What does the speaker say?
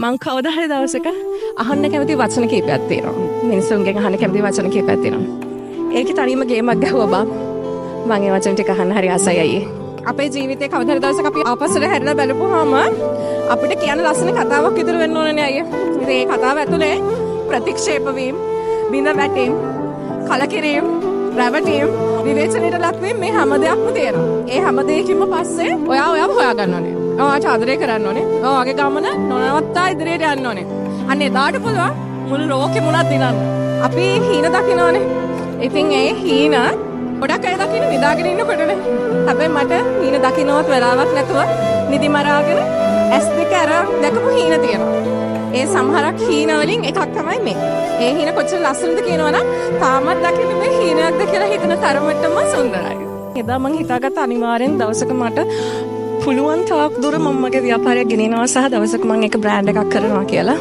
මං කවදා හරි දවසක අහන්න කැමති වචන කීපයක් තියෙනවා. මිනිස්සුන්ගෙන් අහන්න කැමති වචන කීපයක් තියෙනවා. ඒකේ තනියම ගේමක් ගැහුවා බං. මං ඒ වචන ටික අහන්න හරි ආසයි අයියේ. අපේ ජීවිතේ කවදා හරි දවසක අපි ආපස්සට හැරිලා බලපුවාම අපිට කියන්න ලස්සන කතාවක් ඉතුරු වෙන්න ඕනනේ අයියේ. ඉතින් මේ කතාව ඇතුලේ ප්‍රතික්ෂේප වීම, බිඳ වැටීම්, කලකිරීම, රැවටීම්, විවේචනයට ලක්වීම මේ හැම දෙයක්ම තියෙනවා. ඒ හැම දෙයකින්ම පස්සේ ඔයාව හොයාගන්න ඕනේ. ඔයාට ආදරය කරන්න ඕනේ. ඔයාගේ ගමන නොනවත්තා ඉදිරියට යන්න ඕනේ. අන්න එදාට පුළුවන් මුළු ලෝකෙ මුණක් දිනන්න. අපි හීන දකින්නෝනේ. ඉතින් ඒ හීන ගොඩක් අය දකින්න නිදාගෙන ඉන්නකොටනේ. හැබැයි මට හීන දකින්නවත් වෙලාවක් නැතුව නිදි මරාගෙන S2 අර දැකපු හීන තියෙනවා. ඒ සමහරක් හීන වලින් එකක් තමයි මේ. ඒ හීන කොච්චර ලස්සනද කියනවනම් තාමත් දකින්න මේ හීනයක්ද කියලා හිතන තරමටම සුන්දරයි. එදා මං හිතාගත්ත අනිවාර්යෙන් දවසක මට පුළුවන් තාක් දුර මම්මගේ ව්‍යාපාරයක් ගෙනියනවා සහ දවසක මම එක බ්‍රෑන්ඩ් එකක් කරනවා කියලා.